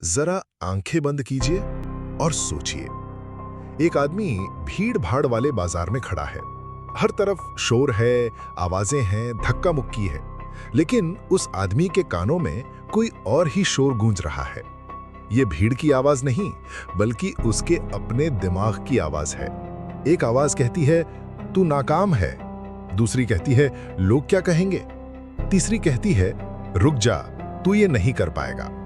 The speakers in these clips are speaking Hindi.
जरा आंखें बंद कीजिए और सोचिए। एक आदमी भीड़ भाड़ वाले बाजार में खड़ा है। हर तरफ शोर है, आवाजें हैं, धक्का मुक्की है। लेकिन उस आदमी के कानों में कोई और ही शोर गूंज रहा है। ये भीड़ की आवाज नहीं, बल्कि उसके अपने दिमाग की आवाज है। एक आवाज कहती है, तू नाकाम है। दूसरी कहती है, लोग क्या कहेंगे। तीसरी कहती है, रुक जा, तू ये नहीं कर पाएगा।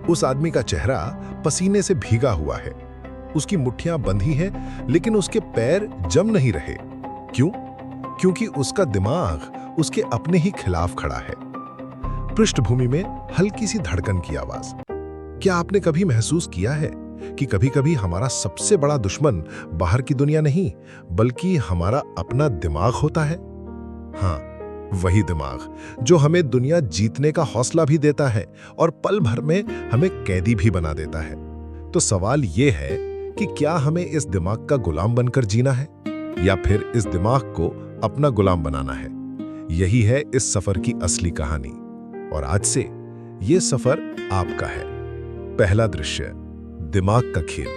उस आदमी का चेहरा पसीने से भीगा हुआ है। उसकी मुट्ठियां बंधी हैं, लेकिन उसके पैर जम नहीं रहे। क्यों? क्योंकि उसका दिमाग उसके अपने ही खिलाफ खड़ा है। पृष्ठभूमि में हल्की सी धड़कन की आवाज। क्या आपने कभी महसूस किया है कि कभी-कभी हमारा सबसे बड़ा दुश्मन बाहर की दुनिया नहीं, बल्कि हमारा अपना दिमाग होता है? हाँ, वही दिमाग जो हमें दुनिया जीतने का हौसला भी देता है और पल भर में हमें कैदी भी बना देता है। तो सवाल यह है कि क्या हमें इस दिमाग का गुलाम बनकर जीना है या फिर इस दिमाग को अपना गुलाम बनाना है? यही है इस सफर की असली कहानी। और आज से यह सफर आपका है। पहला दृश्य, दिमाग का खेल।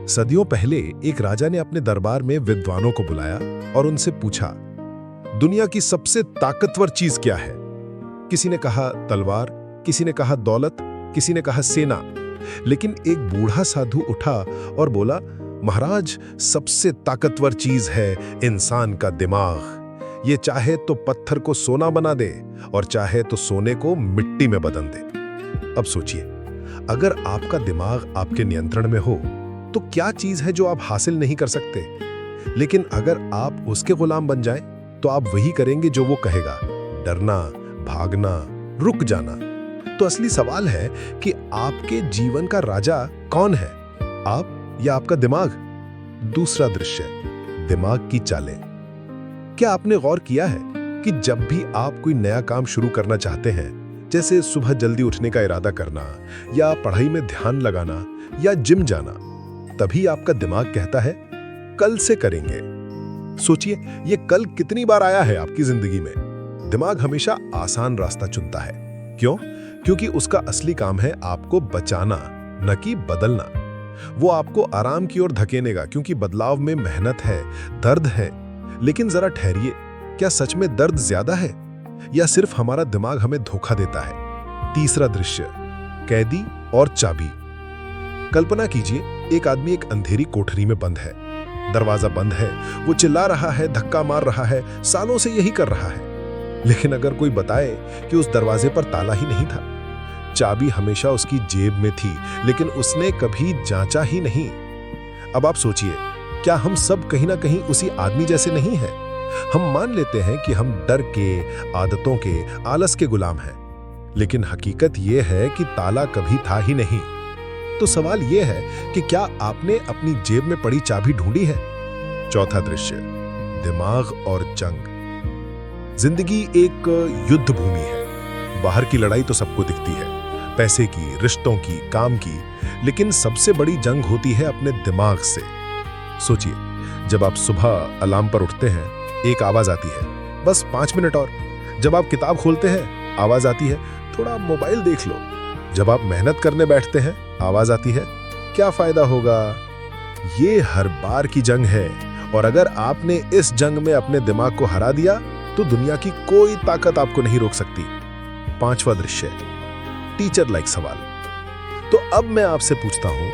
सदियों पहले एक राजा ने अपने दरबार में विद्वानों को बुलाया और उनसे पूछा, दुनिया की सबसे ताकतवर चीज क्या है? किसी ने कहा तलवार, किसी ने कहा दौलत, किसी ने कहा सेना। लेकिन एक बूढ़ा साधु उठा और बोला, महाराज, सबसे ताकतवर चीज है इंसान का दिमाग। ये चाहे तो पत्थर को सोना बना दे और चाहे तो सोने को मिट्टी में बदल दे। अब सोचिए, अगर आपका दिमाग आपके नियंत्रण में हो तो क्या चीज है जो आप हासिल नहीं कर सकते? लेकिन अगर आप उसके गुलाम बन जाएं, तो आप वही करेंगे जो वो कहेगा। डरना, भागना, रुक जाना। तो असली सवाल है कि आपके जीवन का राजा कौन है, आप या आपका दिमाग? दूसरा दृश्य, दिमाग की चालें। क्या आपने गौर किया है कि जब भी आप कोई नया काम शुरू करना चाहते हैं, जैसे सुबह जल्दी उठने का इरादा करना या पढ़ाई में ध्यान लगाना या जिम जाना, तभी आपका दिमाग कहता है कल से करेंगे। सोचिए, ये कल कितनी बार आया है आपकी जिंदगी में? दिमाग हमेशा आसान रास्ता चुनता है। क्यों? क्योंकि उसका असली काम है आपको बचाना, न कि बदलना। वो आपको आराम की ओर धकेलेगा क्योंकि बदलाव में मेहनत है, दर्द है। लेकिन जरा ठहरिए, क्या सच में दर्द ज्यादा है या सिर्फ हमारा दिमाग हमें धोखा देता है? तीसरा दृश्य, कैदी और चाबी। कल्पना कीजिए, एक आदमी एक अंधेरी कोठरी में बंद है। दरवाजा बंद है, वो चिल्ला रहा है, धक्का मार रहा है, सालों से यही कर रहा है। लेकिन अगर कोई बताए कि उस दरवाजे पर ताला ही नहीं था, चाबी हमेशा उसकी जेब में थी, लेकिन उसने कभी जांचा ही नहीं। अब आप सोचिए, क्या हम सब कहीं ना कहीं उसी आदमी जैसे नहीं हैं? हम मान लेते हैं कि हम डर के, आदतों के, आलस के गुलाम हैं, लेकिन हकीकत यह है कि ताला कभी था ही नहीं। तो सवाल यह है कि क्या आपने अपनी जेब में पड़ी चाबी ढूंढी है? चौथा दृश्य, दिमाग और जंग। जिंदगी एक युद्ध भूमि है। बाहर की लड़ाई तो सबको दिखती है, पैसे की, रिश्तों की, काम की। लेकिन सबसे बड़ी जंग होती है अपने दिमाग से। सोचिए, जब आप सुबह अलार्म पर उठते हैं, एक आवाज आती है, बस 5 मिनट और। जब आप किताब खोलते हैं, आवाज आती है, थोड़ा मोबाइल देख लो। जब आप मेहनत करने बैठते हैं, आवाज आती है, क्या फायदा होगा। ये हर बार की जंग है, और अगर आपने इस जंग में अपने दिमाग को हरा दिया तो दुनिया की कोई ताकत आपको नहीं रोक सकती। पांचवा दृश्य, टीचर लाइक सवाल। तो अब मैं आपसे पूछता हूं,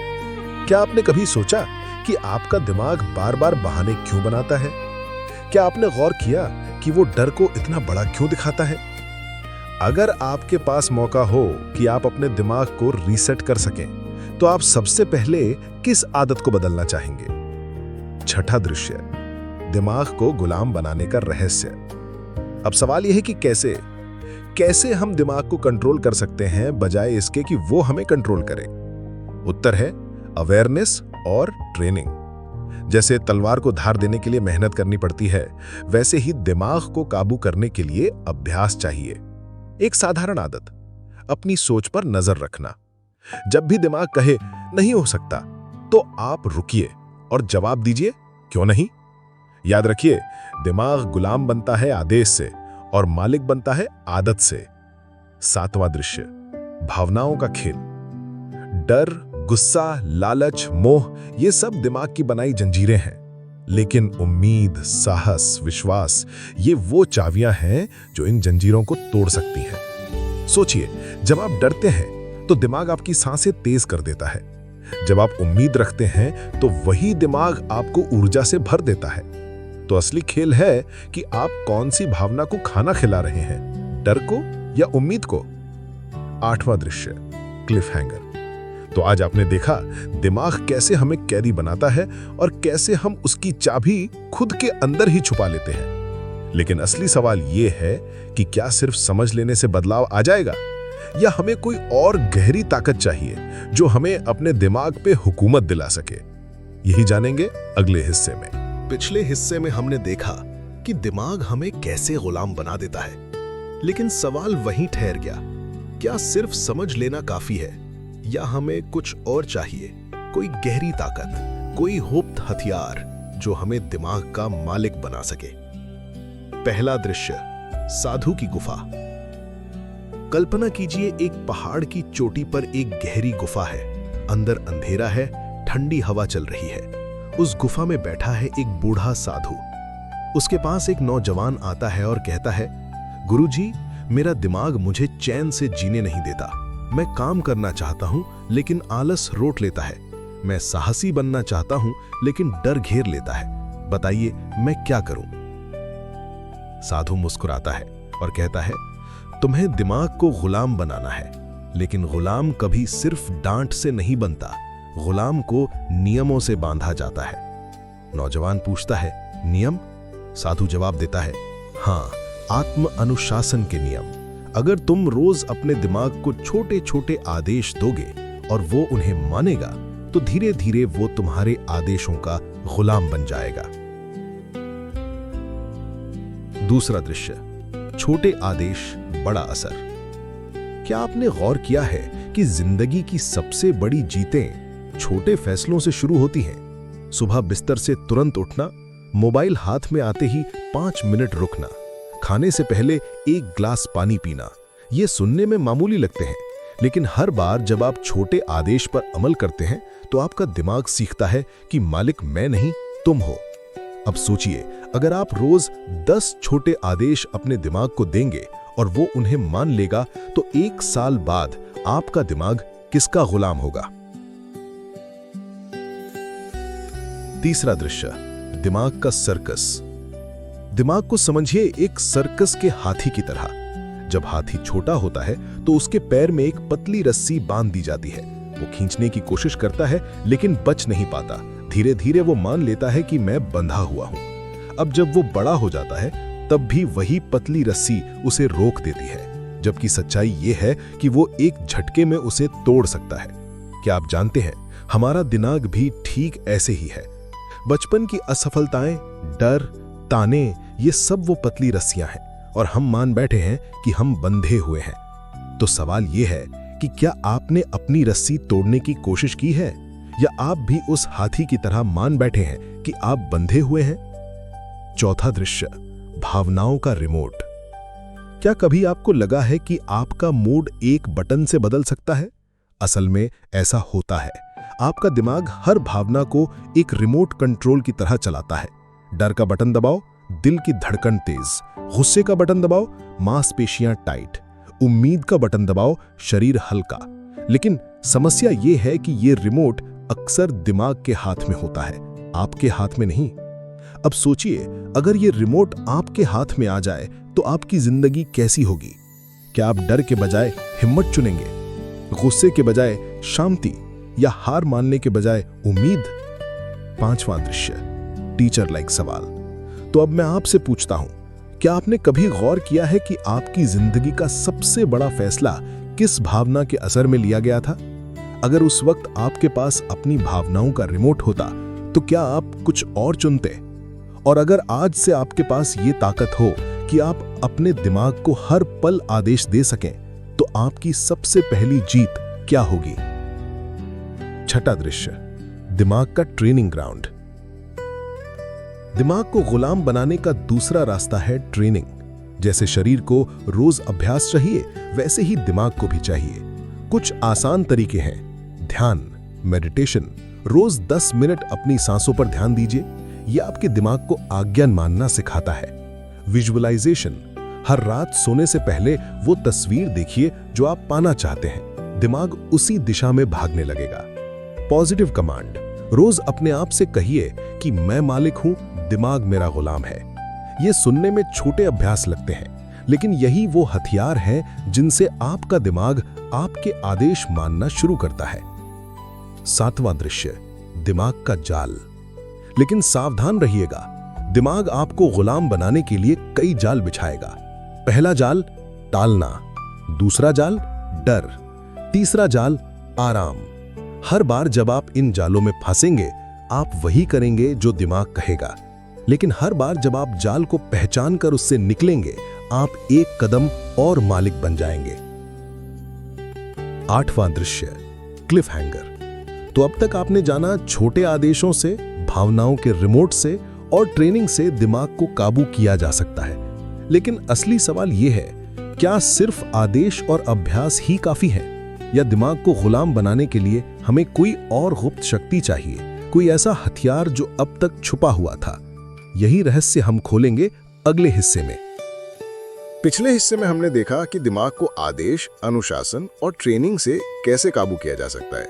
क्या आपने कभी सोचा कि आपका दिमाग बार बार बहाने क्यों बनाता है? क्या आपने गौर किया कि वो डर को इतना बड़ा क्यों दिखाता है? अगर आपके पास मौका हो कि आप अपने दिमाग को रीसेट कर सकें, तो आप सबसे पहले किस आदत को बदलना चाहेंगे? छठा दृश्य, दिमाग को गुलाम बनाने का रहस्य। अब सवाल यह है कि कैसे हम दिमाग को कंट्रोल कर सकते हैं बजाय इसके कि वो हमें कंट्रोल करे। उत्तर है अवेयरनेस और ट्रेनिंग। जैसे तलवार को धार देने के लिए मेहनत करनी पड़ती है, वैसे ही दिमाग को काबू करने के लिए अभ्यास चाहिए। एक साधारण आदत, अपनी सोच पर नजर रखना। जब भी दिमाग कहे नहीं हो सकता, तो आप रुकिए और जवाब दीजिए, क्यों नहीं। याद रखिए, दिमाग गुलाम बनता है आदेश से और मालिक बनता है आदत से। सातवां दृश्य, भावनाओं का खेल। डर, गुस्सा, लालच, मोह ये सब दिमाग की बनाई जंजीरें हैं। लेकिन उम्मीद, साहस, विश्वास ये वो चाबियां हैं जो इन जंजीरों को तोड़ सकती हैं। सोचिए, जब आप डरते हैं तो दिमाग आपकी सांसें तेज कर देता है। जब आप उम्मीद रखते हैं तो वही दिमाग आपको ऊर्जा से भर देता है। तो असली खेल है कि आप कौन सी भावना को खाना खिला रहे हैं, डर को या उम्मीद को। 8वां दृश्य, क्लिफ हैंगर। तो आज आपने देखा दिमाग कैसे हमें कैदी बनाता है और कैसे हम उसकी चाबी खुद के अंदर ही छुपा लेते हैं। लेकिन असली सवाल यह है कि क्या सिर्फ समझ लेने से बदलाव आ जाएगा, या हमें कोई और गहरी ताकत चाहिए जो हमें अपने दिमाग पे हुकूमत दिला सके। यही जानेंगे अगले हिस्से में। पिछले हिस्से में हमने देखा कि दिमाग हमें कैसे गुलाम बना देता है, लेकिन सवाल वहीं ठहर गया। क्या सिर्फ समझ लेना काफी है, या हमें कुछ और चाहिए? कोई गहरी ताकत, कोई गुप्त हथियार जो हमें दिमाग का मालिक बना सके। पहला दृश्य, साधु की गुफा। कल्पना कीजिए, एक पहाड़ की चोटी पर एक गहरी गुफा है। अंदर अंधेरा है, ठंडी हवा चल रही है। उस गुफा में बैठा है एक बूढ़ा साधु। उसके पास एक नौजवान आता है और कहता है, गुरुजी, मेरा दिमाग मुझे चैन से जीने नहीं देता। मैं काम करना चाहता हूं लेकिन आलस रोट लेता है। मैं साहसी बनना चाहता हूं लेकिन डर घेर लेता है। बताइए मैं क्या करूं? साधु मुस्कुराता है और कहता है, तुम्हें दिमाग को गुलाम बनाना है, लेकिन गुलाम कभी सिर्फ डांट से नहीं बनता। गुलाम को नियमों से बांधा जाता है। नौजवान पूछता है, नियम? साधु जवाब देता है, हाँ, आत्म अनुशासन के नियम। अगर तुम रोज अपने दिमाग को छोटे छोटे आदेश दोगे और वो उन्हें मानेगा, तो धीरे धीरे वो तुम्हारे आदेशों का गुलाम बन जाएगा। दूसरा दृश्य, छोटे आदेश, बड़ा असर। क्या आपने गौर किया है कि जिंदगी की सबसे बड़ी जीतें छोटे फैसलों से शुरू होती हैं? सुबह बिस्तर से तुरंत उठना, मोबाइल हाथ में आते ही 5 मिनट रुकना, खाने से पहले एक ग्लास पानी पीना। ये सुनने में मामूली लगते हैं, लेकिन हर बार जब आप छोटे आदेश पर अमल करते हैं तो आपका दिमाग सीखता है कि मालिक मैं नहीं, तुम हो। अब सोचिए, अगर आप रोज 10 छोटे आदेश अपने दिमाग को देंगे और वो उन्हें मान लेगा, तो 1 साल बाद आपका दिमाग किसका गुलाम होगा? तीसरा दृश्य, दिमाग का सर्कस। दिमाग को समझिए एक सर्कस के हाथी की तरह। जब हाथी छोटा होता है तो उसके पैर में एक पतली रस्सी बांध दी जाती है। वो खींचने की कोशिश करता है लेकिन बच नहीं पाता। धीरे धीरे वो मान लेता है कि मैं बंधा हुआ हूं। अब जब वो बड़ा हो जाता है तब भी वही पतली रस्सी उसे रोक देती है, जबकि सच्चाई ये है कि वो एक झटके में उसे तोड़ सकता है। क्या आप जानते हैं, हमारा दिमाग भी ठीक ऐसे ही है। बचपन की असफलताएं, डर, ताने, ये सब वो पतली रस्सियां हैं और हम मान बैठे हैं कि हम बंधे हुए हैं। तो सवाल ये है कि क्या आपने अपनी रस्सी तोड़ने की कोशिश की है, या आप भी उस हाथी की तरह मान बैठे हैं कि आप बंधे हुए हैं? चौथा दृश्य, भावनाओं का रिमोट। क्या कभी आपको लगा है कि आपका मूड एक बटन से बदल सकता है? असल में ऐसा होता है। आपका दिमाग हर भावना को एक रिमोट कंट्रोल की तरह चलाता है। डर का बटन दबाओ, दिल की धड़कन तेज। गुस्से का बटन दबाओ, मांसपेशियां टाइट। उम्मीद का बटन दबाओ, शरीर हल्का। लेकिन समस्या ये है कि ये रिमोट अक्सर दिमाग के हाथ में होता है, आपके हाथ में नहीं। अब सोचिए, अगर ये रिमोट आपके हाथ में आ जाए तो आपकी जिंदगी कैसी होगी? क्या आप डर के बजाय हिम्मत चुनेंगे, गुस्से के बजाय शांति, या हार मानने के बजाय उम्मीद? पांचवां दृश्य, टीचर लाइक सवाल। तो अब मैं आपसे पूछता हूं, क्या आपने कभी गौर किया है कि आपकी जिंदगी का सबसे बड़ा फैसला किस भावना के असर में लिया गया था? अगर उस वक्त आपके पास अपनी भावनाओं का रिमोट होता तो क्या आप कुछ और चुनते? और अगर आज से आपके पास ये ताकत हो कि आप अपने दिमाग को हर पल आदेश दे सकें, तो आपकी सबसे पहली जीत क्या होगी? छठा दृश्य, दिमाग का ट्रेनिंग ग्राउंड। दिमाग को गुलाम बनाने का दूसरा रास्ता है ट्रेनिंग। जैसे शरीर को रोज अभ्यास चाहिए, वैसे ही दिमाग को भी चाहिए। कुछ आसान तरीके हैं। ध्यान, मेडिटेशन, रोज 10 मिनट अपनी सांसों पर ध्यान दीजिए। यह आपके दिमाग को आज्ञा मानना सिखाता है। विजुअलाइजेशन, हर रात सोने से पहले वो तस्वीर देखिए जो आप पाना चाहते हैं। दिमाग उसी दिशा में भागने लगेगा। पॉजिटिव कमांड, रोज अपने आप से कहिए कि मैं मालिक हूं, दिमाग मेरा गुलाम है। ये सुनने में छोटे अभ्यास लगते हैं, लेकिन यही वो हथियार हैं जिनसे आपका दिमाग आपके आदेश मानना शुरू करता है। 7वां दृश्य, दिमाग का जाल। लेकिन सावधान रहिएगा, दिमाग आपको गुलाम बनाने के लिए कई जाल बिछाएगा। पहला जाल टालना, दूसरा जाल डर, तीसरा जाल आराम। हर बार जब आप इन जालों में फंसेंगे, आप वही करेंगे जो दिमाग कहेगा। लेकिन हर बार जब आप जाल को पहचान कर उससे निकलेंगे, आप एक कदम और मालिक बन जाएंगे। 8वां दृश्य, क्लिफ हैंगर। तो अब तक आपने जाना छोटे आदेशों से, भावनाओं के रिमोट से और ट्रेनिंग से दिमाग को काबू किया जा सकता है। लेकिन असली सवाल यह है, क्या सिर्फ आदेश और अभ्यास ही काफी है, या दिमाग को गुलाम बनाने के लिए हमें कोई और गुप्त शक्ति चाहिए, कोई ऐसा हथियार जो अब तक छुपा हुआ था? यही रहस्य हम खोलेंगे अगले हिस्से में। पिछले हिस्से में हमने देखा कि दिमाग को आदेश, अनुशासन और ट्रेनिंग से कैसे काबू किया जा सकता है,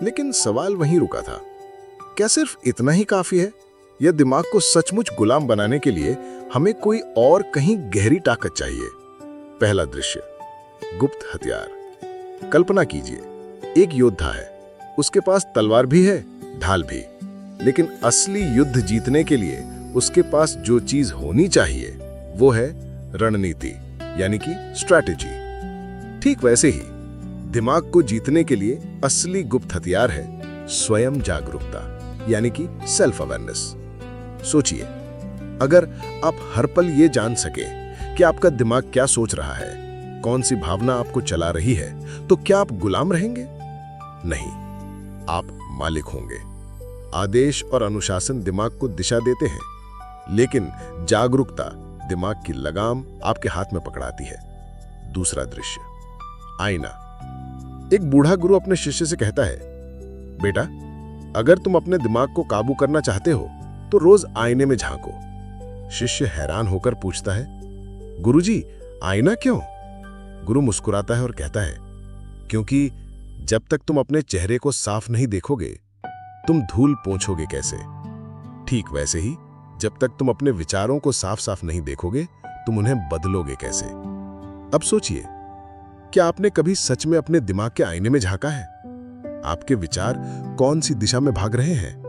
लेकिन सवाल वहीं रुका था। क्या सिर्फ इतना ही काफी है, या दिमाग को सचमुच गुलाम बनाने के लिए हमें कोई और कहीं गहरी ताकत चाहिए? पहला दृश्य, गुप्त हथियार। कल्पना कीजिए, एक योद्धा है, उसके पास तलवार भी है, ढाल भी, लेकिन असली युद्ध जीतने के लिए उसके पास जो चीज होनी चाहिए वो है रणनीति, यानी कि स्ट्रैटेजी। ठीक वैसे ही दिमाग को जीतने के लिए असली गुप्त हथियार है स्वयं जागरूकता, यानी कि सेल्फ अवेयरनेस। सोचिए, अगर आप हर पल ये जान सके कि आपका दिमाग क्या सोच रहा है, कौन सी भावना आपको चला रही है, तो क्या आप गुलाम रहेंगे? नहीं, आप मालिक होंगे। आदेश और अनुशासन दिमाग को दिशा देते हैं, लेकिन जागरूकता दिमाग की लगाम आपके हाथ में पकड़ाती है। दूसरा दृश्य, आईना। एक बूढ़ा गुरु अपने शिष्य से कहता है, बेटा, अगर तुम अपने दिमाग को काबू करना चाहते हो तो रोज आईने में झांको। शिष्य हैरान होकर पूछता है, गुरुजी, आईना क्यों? गुरु मुस्कुराता है और कहता है, क्योंकि जब तक तुम अपने चेहरे को साफ नहीं देखोगे, तुम धूल पोंछोगे कैसे? ठीक वैसे ही जब तक तुम अपने विचारों को साफ साफ नहीं देखोगे, तुम उन्हें बदलोगे कैसे? अब सोचिए, क्या आपने कभी सच में अपने दिमाग के आईने में झांका है? आपके विचार कौन सी दिशा में भाग रहे हैं?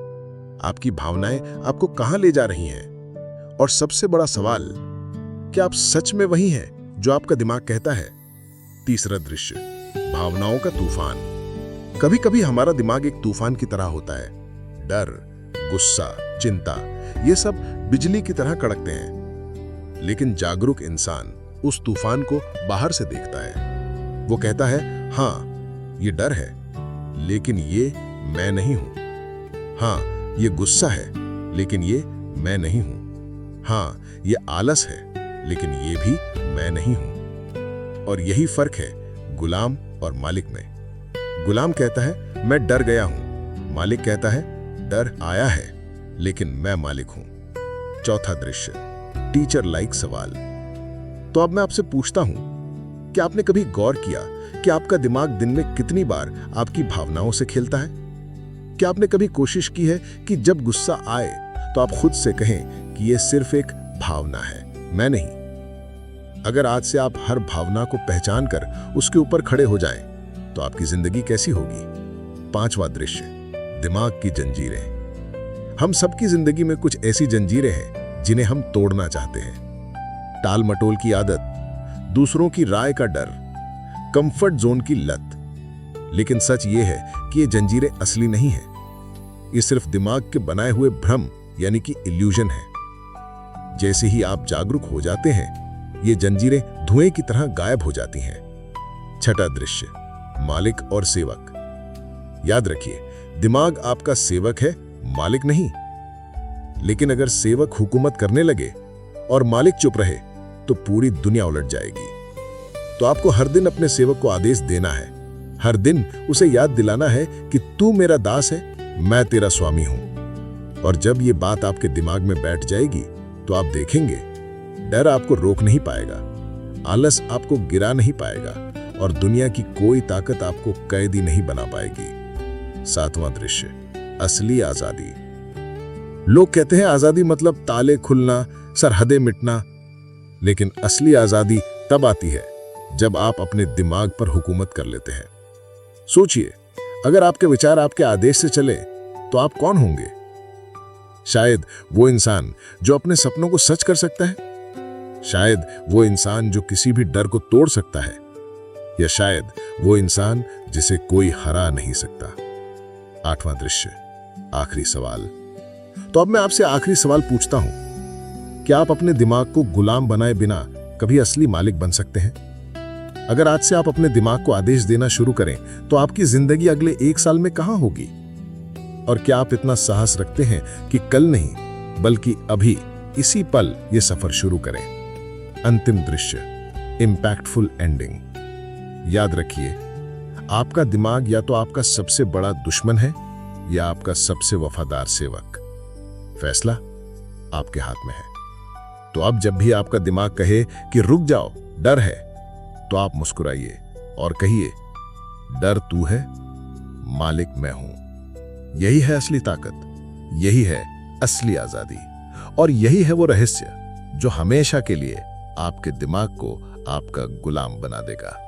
आपकी भावनाएं आपको कहां ले जा रही हैं? और सबसे बड़ा सवाल, क्या आप सच में वही हैं जो आपका दिमाग कहता है? तीसरा दृश्य, भावनाओं का तूफान। कभी कभी हमारा दिमाग एक तूफान की तरह होता है। डर, गुस्सा, चिंता, ये सब बिजली की तरह कड़कते हैं। लेकिन जागरूक इंसान उस तूफान को बाहर से देखता है। वो कहता है, हाँ, ये डर है, लेकिन ये मैं नहीं हूं। हाँ, ये गुस्सा है, लेकिन ये मैं नहीं हूं। हाँ, ये आलस है, लेकिन ये भी मैं नहीं हूं। और यही फर्क है गुलाम और मालिक में। गुलाम कहता है, मैं डर गया हूं। मालिक कहता है, डर आया है, लेकिन मैं मालिक हूं। चौथा दृश्य, टीचर लाइक सवाल। तो अब मैं आपसे पूछता हूं, क्या आपने कभी गौर किया कि आपका दिमाग दिन में कितनी बार आपकी भावनाओं से खेलता है? क्या आपने कभी कोशिश की है कि जब गुस्सा आए तो आप खुद से कहें कि यह सिर्फ एक भावना है, मैं नहीं? अगर आज से आप हर भावना को पहचान कर उसके ऊपर खड़े हो जाएं, तो आपकी जिंदगी कैसी होगी? पांचवा दृश्य, दिमाग की जंजीरें। हम सबकी जिंदगी में कुछ ऐसी जंजीरें हैं जिन्हें हम तोड़ना चाहते हैं। टाल मटोल की आदत, दूसरों की राय का डर, कंफर्ट जोन की लत। लेकिन सच ये है कि ये जंजीरें असली नहीं हैं। ये सिर्फ दिमाग के बनाए हुए भ्रम, यानी कि इल्यूजन है। जैसे ही आप जागरूक हो जाते हैं, ये जंजीरें धुएं की तरह गायब हो जाती हैं। छठा दृश्य, मालिक और सेवक। याद रखिए, दिमाग आपका सेवक है, मालिक नहीं। लेकिन अगर सेवक हुकूमत करने लगे और मालिक चुप रहे, तो पूरी दुनिया उलट जाएगी। तो आपको हर दिन अपने सेवक को आदेश देना है, हर दिन उसे याद दिलाना है कि तू मेरा दास है, मैं तेरा स्वामी हूं। और जब ये बात आपके दिमाग में बैठ जाएगी तो आप देखेंगे डर आपको रोक नहीं पाएगा, आलस आपको गिरा नहीं पाएगा और दुनिया की कोई ताकत आपको कैदी नहीं बना पाएगी। 7वां दृश्य, असली आजादी। लोग कहते हैं आजादी मतलब ताले खुलना, सरहदें मिटना, लेकिन असली आजादी तब आती है जब आप अपने दिमाग पर हुकूमत कर लेते हैं। सोचिए, अगर आपके विचार आपके आदेश से चले तो आप कौन होंगे? शायद वो इंसान जो अपने सपनों को सच कर सकता है, शायद वो इंसान जो किसी भी डर को तोड़ सकता है, या शायद वो इंसान जिसे कोई हरा नहीं सकता। 8वां दृश्य, आखिरी सवाल। तो अब मैं आपसे आखिरी सवाल पूछता हूं, क्या आप अपने दिमाग को गुलाम बनाए बिना कभी असली मालिक बन सकते हैं? अगर आज से आप अपने दिमाग को आदेश देना शुरू करें तो आपकी जिंदगी अगले 1 साल में कहां होगी? और क्या आप इतना साहस रखते हैं कि कल नहीं बल्कि अभी इसी पल यह सफर शुरू करें? अंतिम दृश्य, इंपैक्टफुल एंडिंग। याद रखिए, आपका दिमाग या तो आपका सबसे बड़ा दुश्मन है या आपका सबसे वफादार सेवक। फैसला आपके हाथ में है। तो अब जब भी आपका दिमाग कहे कि रुक जाओ, डर है, तो आप मुस्कुराइए और कहिए, डर तू है, मालिक मैं हूं। यही है असली ताकत, यही है असली आजादी, और यही है वो रहस्य जो हमेशा के लिए आपके दिमाग को आपका गुलाम बना देगा।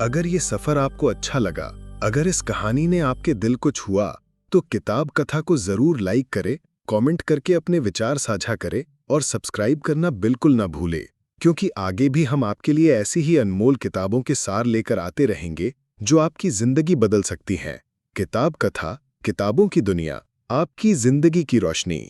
अगर ये सफर आपको अच्छा लगा, अगर इस कहानी ने आपके दिल को छुआ, तो किताब कथा को जरूर लाइक करें, कमेंट करके अपने विचार साझा करें और सब्सक्राइब करना बिल्कुल ना भूलें, क्योंकि आगे भी हम आपके लिए ऐसी ही अनमोल किताबों के सार लेकर आते रहेंगे जो आपकी जिंदगी बदल सकती हैं। किताब कथा, किताबों की दुनिया, आपकी जिंदगी की रोशनी।